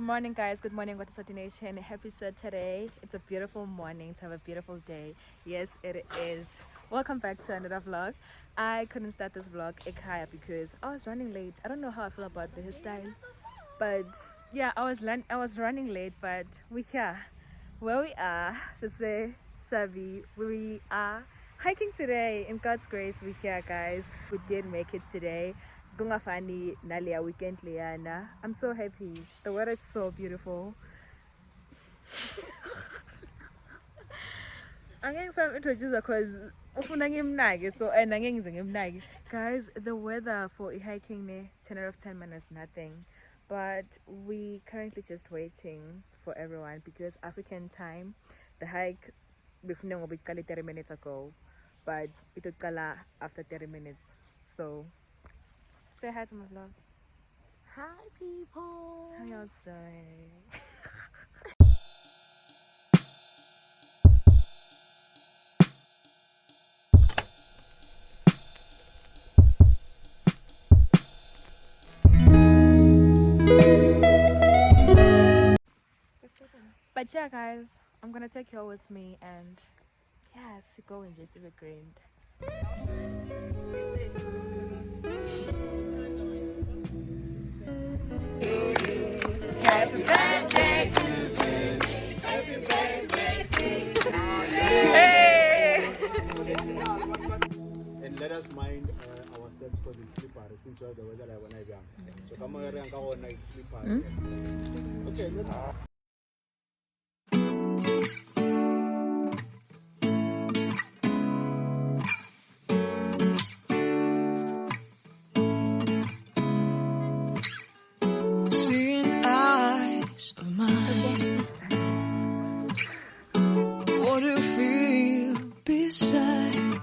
morning, guys. Good morning, What Saturday Nation. Happy Saturday. It's a beautiful morning to have a beautiful day. Yes, it is. Welcome back to another vlog. I couldn't start this vlog Ekaya because I was running late. I don't know how I feel about the hairstyle, but yeah, I was running late, but we're here. Where we are, to say Savi, we are hiking today. In God's grace, we're here, guys. We did make it today. Gungafani Nalia weekend Liana. I'm so happy. The weather is so beautiful. I'm getting some introducer because guys, the weather for hiking 10 out of 10 minutes nothing. But we currently just waiting for everyone because African time, the hike before we 30 minutes ago, but it took after 30 minutes. So say hi to my vlog. Hi people. How y'all doing? But yeah, guys, I'm gonna take you all with me and yes, go and just the grind. Happy birthday to you. Happy birthday to you. Hey! And let us mind our steps because it's slippery since we have the weather like when I'm young. So come over and go on night slippery. Okay, let's. Seeing eyes of mine, what do you feel beside?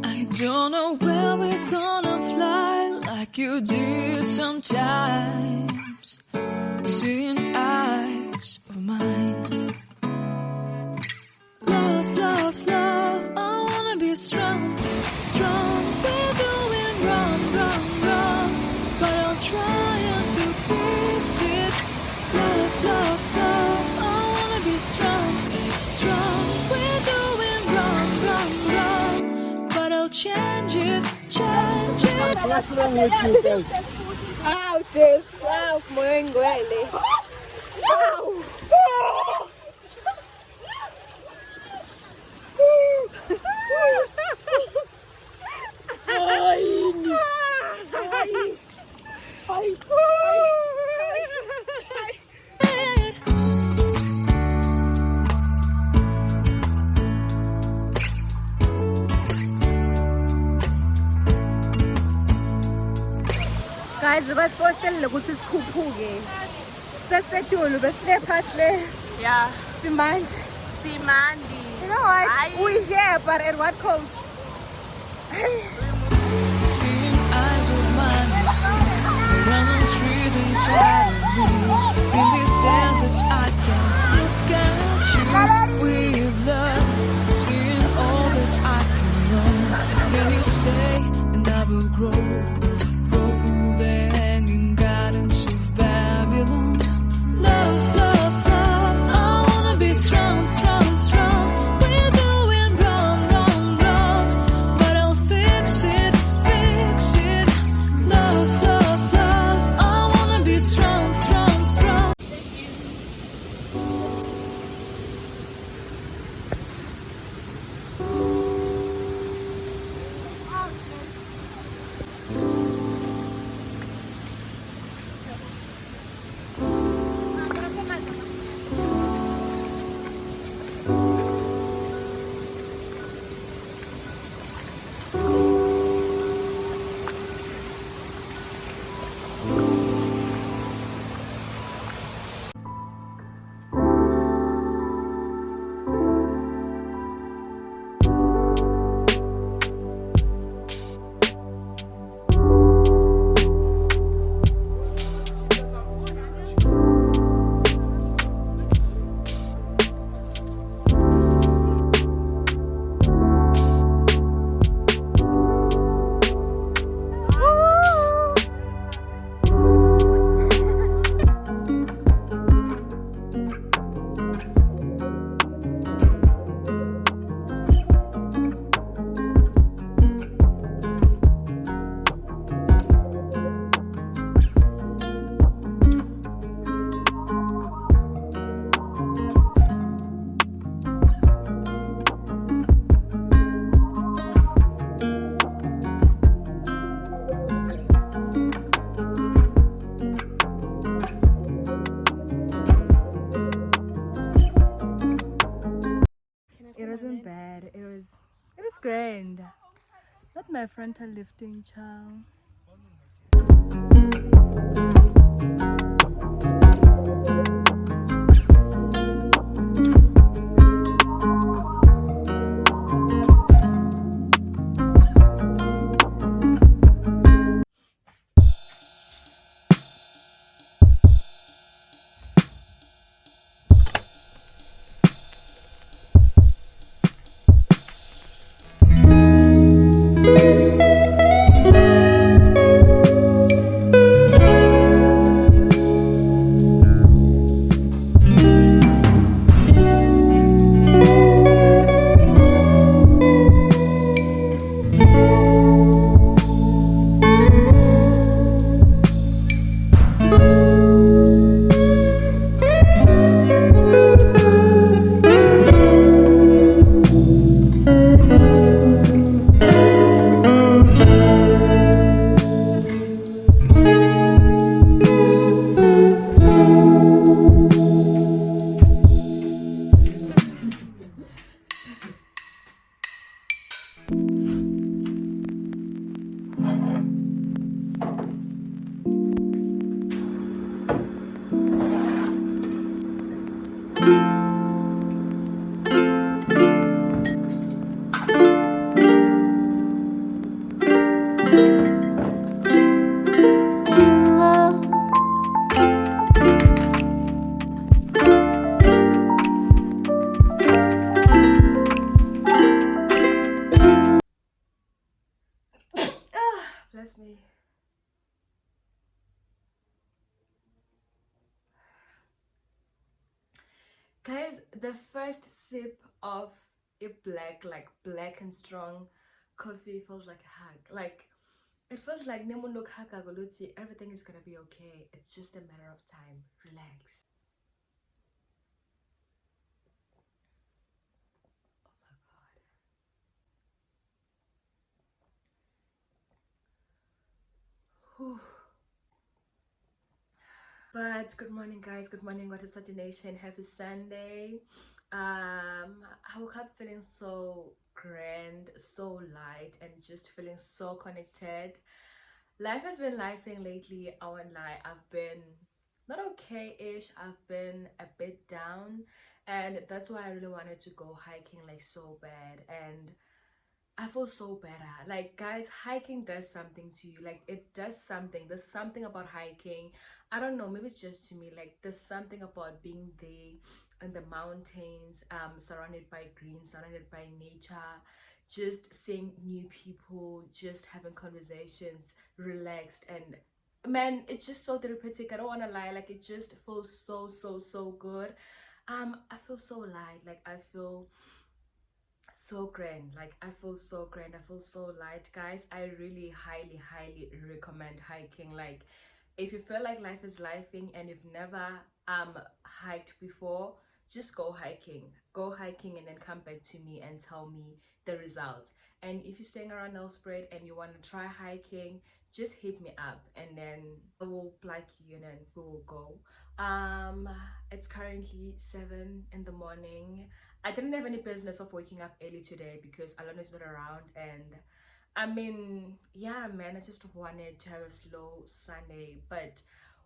I don't know where we're gonna fly like you did sometimes. Seeing eyes of mine, love, love, love, I wanna be strong, strong. We're doing wrong, wrong, wrong, but I'll try to fix it. Love, love, love, I wanna be strong, strong. We're doing wrong, wrong, wrong, but I'll change it, change it. What's wrong with you guys? Ouch, yes. Ouch, moyo ngwele. Ow. Guys, basipostele ukuthi sikhuphuke. Sesetulu beslepasle. Yeah, Simanje. Simandi. You know what? We're here, but at what cost? Seeing eyes of mine, run on trees inside of me. In these deserts I can look at you with love. Seeing all that I can know. Then you stay and I will grow the hanging gardens of Babylon. Love, love, love, I wanna be strong, strong, strong. We're doing wrong, wrong, wrong, but I'll fix it, fix it. Love, love, love, I wanna be strong, strong, strong. grand. Not my frontal lifting, child. Bless me. Guys, the first sip of a black and strong coffee feels like a hug. Like, it feels like everything is gonna be okay. It's just a matter of time. Relax. Oh my god. Whew. But good morning, guys. Good morning, what is Saturday Nation? Happy Sunday. I woke up feeling so grand, so light, and just feeling so connected. Life has been lifing lately. I won't lie. I've been not okay-ish. I've been a bit down, and that's why I really wanted to go hiking like so bad. And I feel so better. Like, guys, hiking does something to you. Like, it does something. There's something about hiking. I don't know, maybe it's just to me. Like, there's something about being there in the mountains, surrounded by green, surrounded by nature, just seeing new people, just having conversations, relaxed, and man, it's just so therapeutic. I don't want to lie. Like, it just feels so good. I feel so light. Like, I feel so grand. Like, I feel so grand. I feel so light, guys. I really highly recommend hiking. Like, if you feel like life is lifing and you've never hiked before, just go hiking and then come back to me and tell me the results. And if you're staying around Nelspruit and you want to try hiking, just hit me up and then I will like you and then we will go. It's currently 7 in the morning. I didn't have any business of waking up early today because Alana is not around, and I mean, yeah, man, I just wanted to have a slow Sunday. But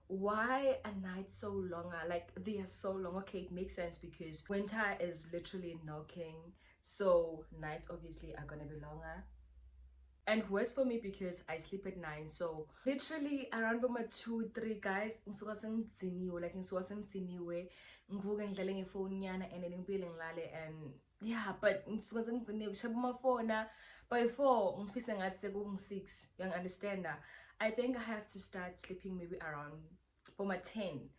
why a night so longer? Like, they are so long. Okay, it makes sense because winter is literally knocking, so nights obviously are gonna be longer. And worse for me because I sleep at 9, so literally around by my 2 3, guys, ngisuka sengidiniwe, like ngisuka sengidiniwe, ngivuke ngidlale ngefoni yana and then ngibile ngilale. And yeah, but ngisuka sengidiniwe kushaya amafona by 4 ngifise ngathi sekungu 6. You understand that? I think I have to start sleeping maybe around for my 10.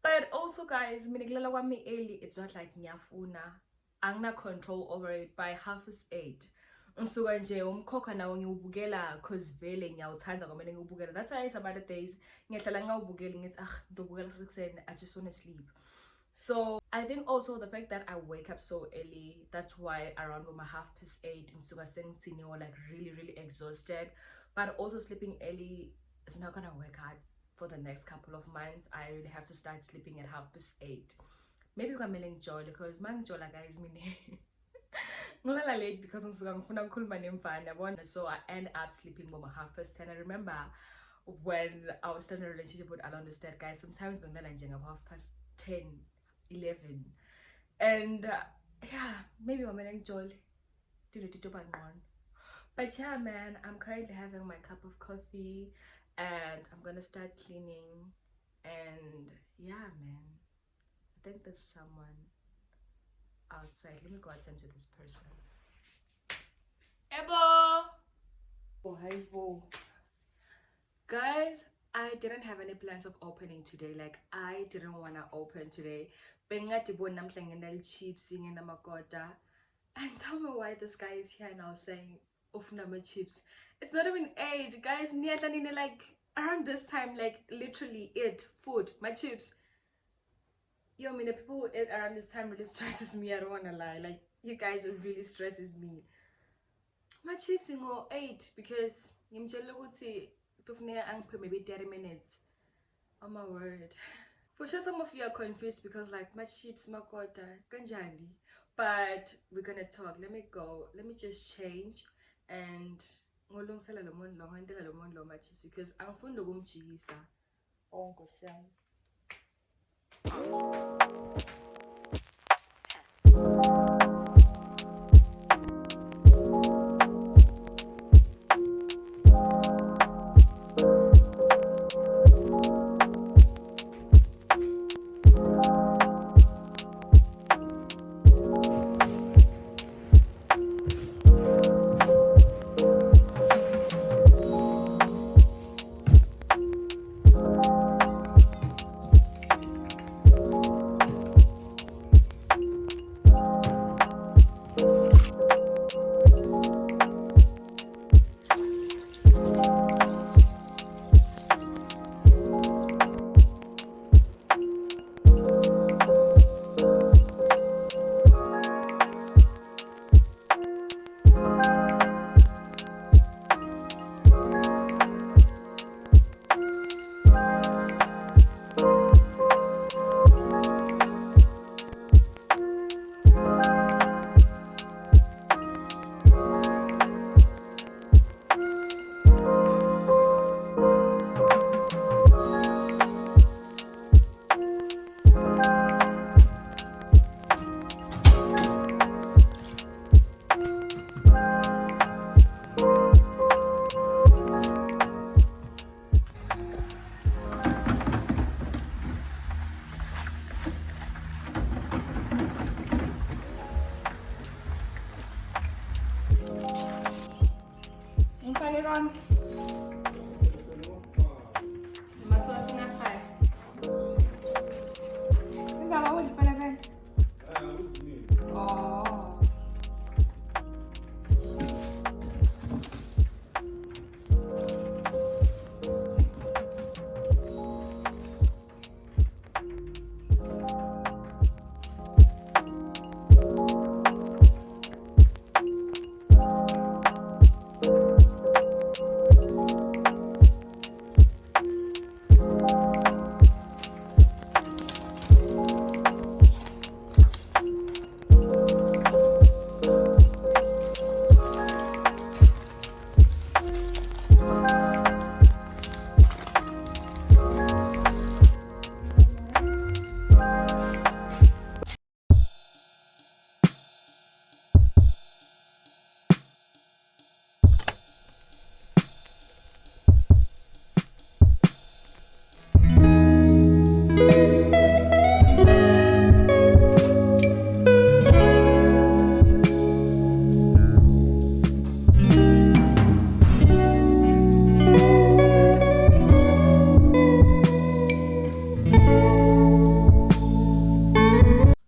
But also, guys, mina kulala kwami early, it's not like ngiyafuna, angina control over it. By 7:30 ngisuka nje umkhokha nawo ngiwubukela cause vele ngiyawuthanda kwamele ngiwubukela. That's why some other days ngiyahlala ngawubukeli ngithi ngizobukela kusekuseni, I just want to sleep. So I think also the fact that I wake up so early, that's why around my 8:30 ngisuka sengithiniwe, like really exhausted. But also sleeping early is not gonna work out for the next couple of months. I really have to start sleeping at 8:30. Maybe I'm enjoy because my enjoy, guys, meaning ngilala late because ngisuka ngifuna ukukhuluma nemfana yabona, so I end up sleeping by 10:30. I remember when I was starting a relationship with Alon Stead, guys, sometimes ngilala nje ngaba 10:30, 11, and yeah, maybe I'm enjoy but yeah, man, I'm currently having my cup of coffee and I'm gonna start cleaning. And yeah, man, I think there's someone outside. Let me go attend to this person. Ebo! Oh, hi, Bo. Guys, I didn't have any plans of opening today. Like, I didn't want to open today. Bengathi bona namhlanje nginal-chips nginamakoda. And tell me why this guy is here now saying ufuna chips. It's not even age, guys. Like around this time, like literally eat food, my chips. Yo, I mean, the people who eat around this time really stresses me. I don't wanna lie. Like, you guys, it really stresses me. My chips in more 8 because I'm maybe 30 minutes. Oh my word. For sure, some of you are confused because like my chips, my kota, kanjani. But we're gonna talk. Let me go. Let me just change and ngolungisela lo muntu lo ngentela lo muntu lo my chips because angifuni ukumjikisa. Oh Nkosi yami.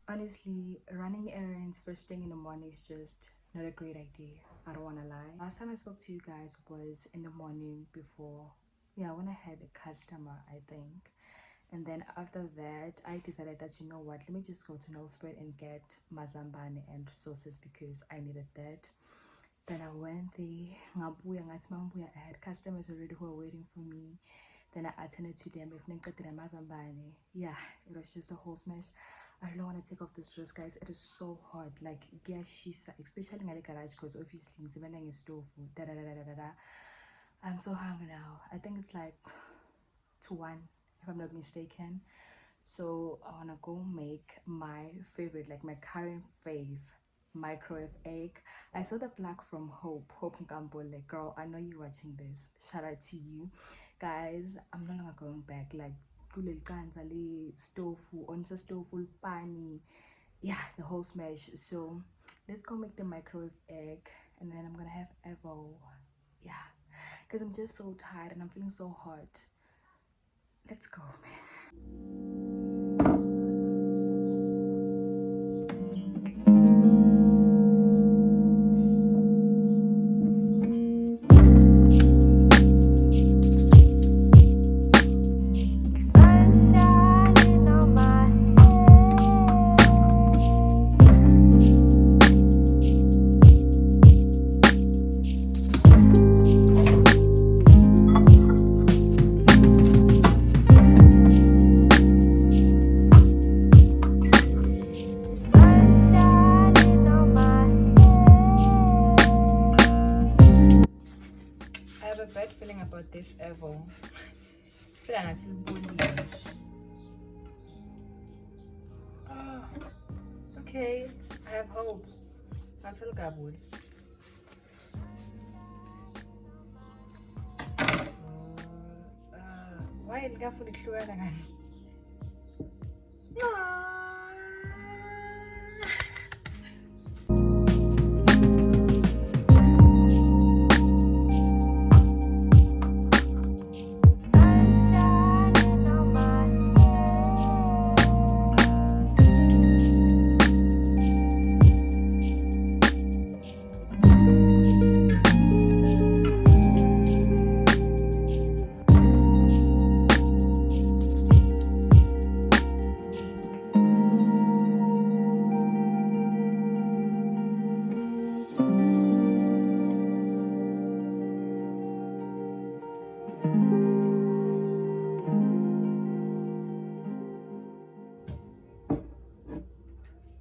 Honestly, running errands first thing in the morning is just not a great idea. I don't want to lie. Last time I spoke to you guys was in the morning before, yeah, when I had a customer, I think. And then after that, I decided that, you know what, let me just go to Nelspruit and get mazambane and sauces because I needed that. Then I went there, I had customers already who were waiting for me. Then I attended to them. Yeah, it was just a whole smash. I really want to take off this dress, guys. It is so hot. Like, yeah, especially in the garage, because obviously it's a stove. I'm so hungry now. I think it's like 2-1, if I'm not mistaken. So I want to go make my favorite, like my current fave, microwave egg. I saw the plug from Hope Nkambo. Like, girl, I know you're watching this. Shout out to you, guys. I'm no longer going back. Like, stove, onsa stove, pani, yeah, the whole smash. So let's go make the microwave egg, and then I'm gonna have Evo. Yeah, because I'm just so tired and I'm feeling so hot. Let's go, man. I have a bad feeling about this Evo. Feel like it's bullish. Okay, I have hope. I'll tell Gabul. Why did Gabul